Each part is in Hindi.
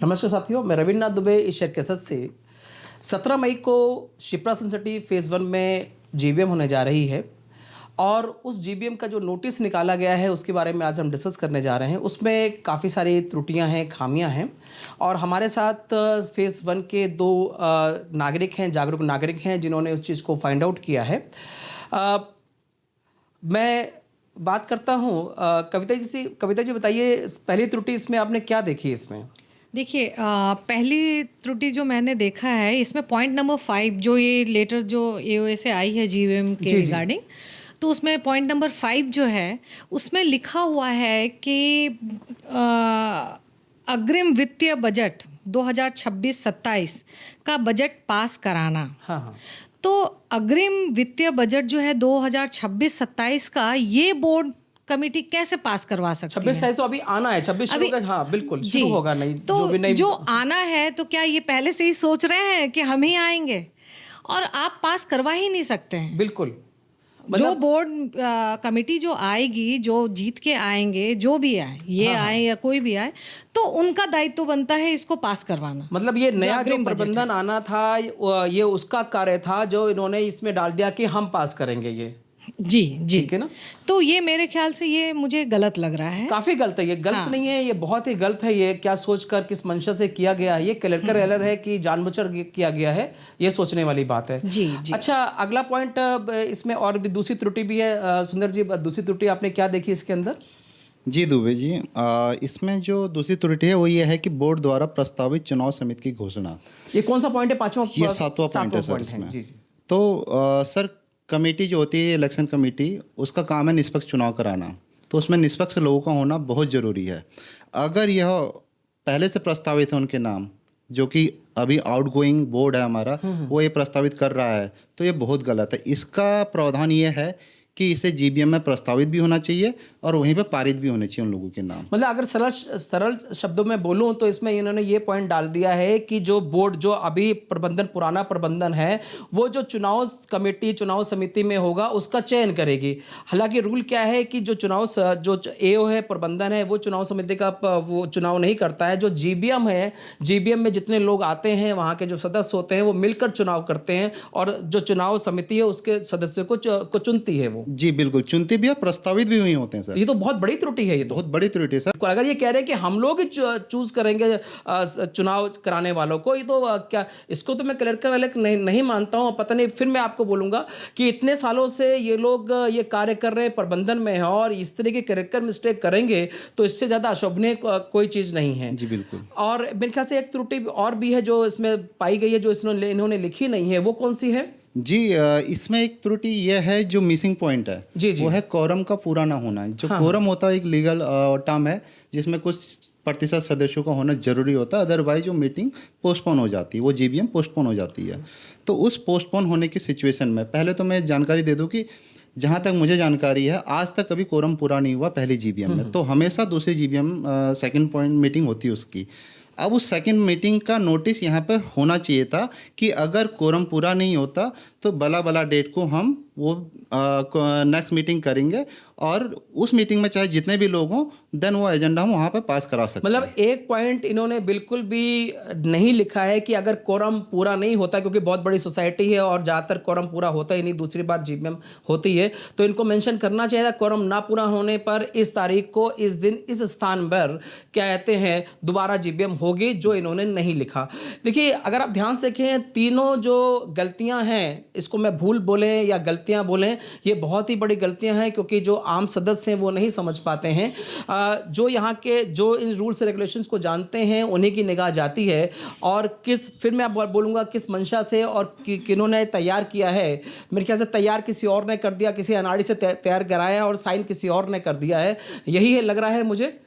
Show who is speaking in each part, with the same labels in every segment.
Speaker 1: नमस्कार साथियों, मैं रविन्द्रनाथ दुबे एशिया कैसेट से 17 मई को शिप्रा सन सिटी फेज़ 1 में जीबीएम होने जा रही है और उस जीबीएम का जो नोटिस निकाला गया है उसके बारे में आज हम डिस्कस करने जा रहे हैं। उसमें काफ़ी सारी त्रुटियां हैं, खामियां हैं और हमारे साथ फेज़ 1 के दो नागरिक हैं, जागरूक नागरिक हैं जिन्होंने उस चीज़ को फाइंड आउट किया है। अ, मैं बात करता हूँ कविता जी से। कविता जी बताइए, पहली त्रुटि इसमें आपने क्या देखी इसमें?
Speaker 2: देखिए पहली त्रुटि जो मैंने देखा है इसमें पॉइंट नंबर 5 जो ये लेटर जो एओए से आई है जीवीएम के
Speaker 1: जी, जी।
Speaker 2: रिगार्डिंग, तो उसमें पॉइंट नंबर 5 जो है उसमें लिखा हुआ है कि अग्रिम वित्तीय बजट 2026-27 का बजट पास कराना।
Speaker 1: हाँ, हाँ।
Speaker 2: तो अग्रिम वित्तीय बजट जो है 2026-27 का ये बोर्ड कमेटी कैसे पास करवा सकती
Speaker 1: 26
Speaker 2: है?
Speaker 1: तारीख तो अभी आना है, 26 शुरू
Speaker 2: अभी
Speaker 1: होगा। हाँ, बिल्कुल
Speaker 2: जी,
Speaker 1: शुरू होगा। नहीं
Speaker 2: तो
Speaker 1: जो भी नई
Speaker 2: जो आना है तो क्या ये पहले से ही सोच रहे हैं कि हम ही आएंगे और आप पास करवा ही नहीं सकते हैं।
Speaker 1: बिल्कुल
Speaker 2: जो
Speaker 1: मतलब
Speaker 2: बोर्ड कमेटी जो आएगी, जो जीत के आएंगे, जो भी आए, ये
Speaker 1: हाँ, हाँ।
Speaker 2: आए या कोई भी आए, तो उनका दायित्व बनता है इसको पास करवाना।
Speaker 1: मतलब ये नया जो
Speaker 2: अग्रिम बजट है।
Speaker 1: प्रबंधन आना था ये उसका कार्य था जो इन्होंने इसमें डाल दिया कि हम पास करेंगे ये।
Speaker 2: जी, जी।
Speaker 1: ठीक है ना?
Speaker 2: तो ये मेरे ख्याल से ये मुझे गलत लग रहा है।
Speaker 1: काफ़ी गलत है ये, गलत
Speaker 2: हाँ।
Speaker 1: नहीं है, ये बहुत ही गलत है। ये क्या सोचकर, किस मंशा से किया गया है, ये क्लर्कर एरर है कि जानबूझकर किया गया है, ये सोचने वाली बात है।
Speaker 2: जी, जी।
Speaker 1: अच्छा, अगला पॉइंट इसमें और भी दूसरी त्रुटि भी है। सुंदर जी, दूसरी त्रुटि आपने क्या देखी इसके अंदर?
Speaker 3: जी दुबे जी, इसमें जो दूसरी त्रुटि है वो ये है कि बोर्ड द्वारा प्रस्तावित चुनाव समिति की घोषणा।
Speaker 1: ये कौन सा पॉइंट है? पांचवा?
Speaker 3: ये सातवां पॉइंट है सर इसमें।
Speaker 1: जी, जी।
Speaker 3: तो सर, कमेटी जो होती है इलेक्शन कमेटी, उसका काम है निष्पक्ष चुनाव कराना। तो उसमें निष्पक्ष लोगों का होना बहुत ज़रूरी है। अगर यह पहले से प्रस्तावित है उनके नाम, जो कि अभी आउटगोइंग बोर्ड है हमारा, वो ये प्रस्तावित कर रहा है, तो ये बहुत गलत है। इसका प्रावधान ये है कि इसे जीबीएम में प्रस्तावित भी होना चाहिए और वहीं पे पारित भी होने चाहिए उन लोगों के नाम।
Speaker 1: मतलब अगर सरल शब्दों में बोलूं तो इसमें इन्होंने ये पॉइंट डाल दिया है कि जो बोर्ड, जो अभी प्रबंधन, पुराना प्रबंधन है, वो जो चुनाव कमेटी, चुनाव समिति में होगा उसका चयन करेगी। हालांकि रूल क्या है कि जो जो एओ है, प्रबंधन है, वो चुनाव समिति का वो चुनाव नहीं करता है। जो जीबीएम है, जीबीएम में जितने लोग आते हैं, वहाँ के जो सदस्य होते हैं, वो मिलकर चुनाव करते हैं और जो चुनाव समिति है उसके सदस्यों को चुनती है वो।
Speaker 3: जी बिल्कुल, चुनती भी है, प्रस्तावित भी हुई होते हैं सर।
Speaker 1: ये तो बहुत बड़ी त्रुटि है। ये तो
Speaker 3: बहुत बड़ी त्रुटि है सर।
Speaker 1: अगर ये कह रहे हैं कि हम लोग ही चूज करेंगे चुनाव कराने वालों को, ये तो क्या, इसको तो मैं क्लर्कर अलग नहीं मानता हूँ। पता नहीं, फिर मैं आपको बोलूंगा कि इतने सालों से ये लोग ये कार्य कर रहे हैं, प्रबंधन में है, और इस तरह के क्लर्कर मिस्टेक करेंगे तो इससे ज्यादा अशोभनीय कोई चीज नहीं है।
Speaker 3: जी बिल्कुल।
Speaker 1: और मेरे ख्याल से एक त्रुटि और भी है जो इसमें पाई गई है, जो इन्होंने लिखी नहीं है। वो कौन सी है?
Speaker 3: जी, इसमें एक त्रुटि यह है, जो मिसिंग पॉइंट है
Speaker 1: जी, जी।
Speaker 3: वो है कोरम का पूरा ना होना। जो
Speaker 1: हाँ,
Speaker 3: कोरम होता है एक लीगल टर्म है जिसमें कुछ प्रतिशत सदस्यों का होना जरूरी होता है, अदरवाइज वो मीटिंग पोस्टपोन हो जाती है, वो जीबीएम पोस्टपोन हो जाती है। तो उस पोस्टपोन होने की सिचुएशन में पहले तो मैं जानकारी दे दूं कि जहाँ तक मुझे जानकारी है आज तक कभी कोरम पूरा नहीं हुआ पहली जीबीएम में। तो हमेशा दूसरी जीबीएम सेकंड पॉइंट मीटिंग होती है उसकी। अब उस सेकंड मीटिंग का नोटिस यहाँ पर होना चाहिए था कि अगर कोरम पूरा नहीं होता तो बला डेट को हम वो नेक्स्ट मीटिंग करेंगे और उस मीटिंग में चाहे जितने भी लोग हों, देन वो एजेंडा हम वहाँ पे पास करा सकते हैं।
Speaker 1: मतलब एक पॉइंट इन्होंने बिल्कुल भी नहीं लिखा है कि अगर कोरम पूरा नहीं होता, क्योंकि बहुत बड़ी सोसाइटी है और ज़्यादातर कोरम पूरा होता ही नहीं, दूसरी बार जीबीएम होती है, तो इनको मेंशन करना चाहिए था कोरम ना पूरा होने पर इस तारीख को, इस दिन, इस स्थान पर क्या कहते हैं दोबारा जीबीएम होगी, जो इन्होंने नहीं लिखा। देखिए, अगर आप ध्यान से देखें, तीनों जो गलतियां हैं, इसको मैं भूल बोलें या गलतियां बोलें, ये बहुत ही बड़ी गलतियां हैं, क्योंकि जो आम सदस्य हैं वो नहीं समझ पाते हैं। जो यहाँ के, जो इन रूल्स रेगुलेशंस को जानते हैं, उन्हीं की निगाह जाती है। और फिर मैं बोलूँगा किस मंशा से और किन्होंने तैयार किया है। मेरे ख्याल से तैयार किसी और ने कर दिया, किसी अनाड़ी से तैयार कराया और साइन किसी और ने कर दिया है, यही है लग रहा है मुझे।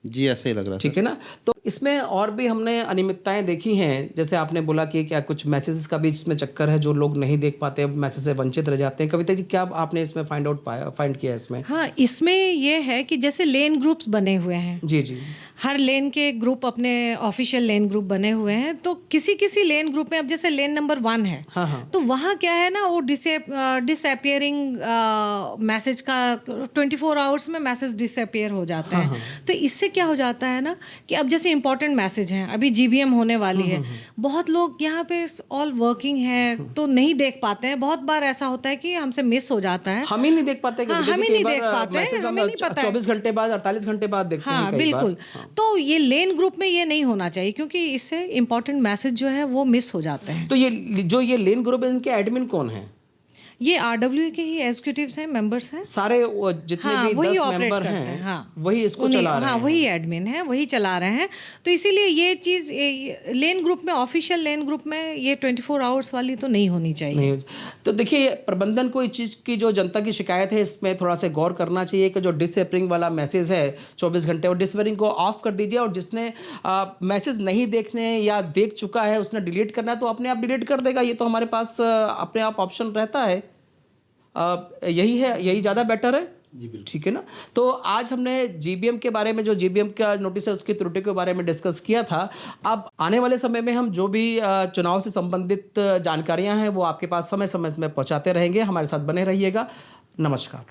Speaker 3: जी ऐसे ही लग रहा है।
Speaker 1: ठीक है ना? तो इसमें और भी हमने अनियमितताएं देखी हैं, जैसे आपने बोला कि क्या कुछ मैसेजेस का भी इसमें चक्कर है, जो लोग नहीं देख पाते, मैसेज से वंचित रह जाते हैं। कविता जी, क्या आपने इसमें फाइंड किया इसमें?
Speaker 2: हाँ, इसमें ये है कि जैसे लेन ग्रुप्स बने हुए हैं,
Speaker 1: जी, जी।
Speaker 2: हर लेन के ग्रुप अपने ऑफिशियल लेन ग्रुप बने हुए हैं। तो किसी किसी लेन ग्रुप में, अब जैसे लेन नंबर 1 है,
Speaker 1: हाँ, हाँ।
Speaker 2: तो वहाँ क्या है ना, वो डिसअपियरिंग मैसेज का 24 आवर्स में मैसेज डिसअपियर हो जाते हैं। तो इससे क्या हो जाता है ना कि अब जैसे से इम्पोर्टेंट मैसेज हैं, अभी जीबीएम होने वाली है, बहुत लोग यहाँ पे ऑल वर्किंग है तो नहीं देख पाते हैं। बहुत बार ऐसा होता है कि हमसे मिस हो जाता है।
Speaker 1: हम ही नहीं देख पाते,
Speaker 2: हाँ, हम ही नहीं देख पाते हैं, हमें नहीं पता है।
Speaker 1: 24 घंटे बाद 48 घंटे बाद देखते हैं
Speaker 2: हाँ
Speaker 1: कई बार।
Speaker 2: बिल्कुल। तो ये लेन ग्रुप में ये नहीं होना चाहिए, क्योंकि इससे इम्पोर्टेंट मैसेज जो है वो मिस हो जाते हैं।
Speaker 1: तो ये लेन ग्रुप है, इनके एडमिन कौन है?
Speaker 2: ये आरडब्ल्यू के ही एग्जीक्यूटिव्स हैं, मेंबर्स हैं।
Speaker 1: सारे जितने
Speaker 2: हाँ,
Speaker 1: भी
Speaker 2: वही
Speaker 1: 10
Speaker 2: ऑपरेट
Speaker 1: मेंबर
Speaker 2: करते
Speaker 1: हैं,
Speaker 2: हैं। हाँ,
Speaker 1: वही इसको चला रहे
Speaker 2: हाँ,
Speaker 1: हैं।
Speaker 2: वही एडमिन है, वही चला रहे हैं। तो इसीलिए ये चीज़ लेन ग्रुप में, ऑफिशियल लेन ग्रुप में ये 24 आवर्स वाली तो नहीं होनी चाहिए।
Speaker 1: नहीं, तो देखिए प्रबंधन को इस चीज़ की जो जनता की शिकायत है इसमें थोड़ा सा गौर करना चाहिए कि जो डिसएपरिंग वाला मैसेज है 24 घंटे, और डिसएपरिंग को ऑफ कर दीजिए, और जिसने मैसेज नहीं देखने या देख चुका है उसने डिलीट करना है तो अपने आप डिलीट कर देगा। ये तो हमारे पास अपने आप ऑप्शन रहता है। यही है, यही ज़्यादा बेटर है
Speaker 3: जी बिल्कुल।
Speaker 1: ठीक है ना। तो आज हमने जीबीएम के बारे में, जो जीबीएम का नोटिस है उसकी त्रुटि के बारे में डिस्कस किया था। अब आने वाले समय में हम जो भी चुनाव से संबंधित जानकारियां हैं वो आपके पास समय समय में पहुंचाते रहेंगे। हमारे साथ बने रहिएगा। नमस्कार।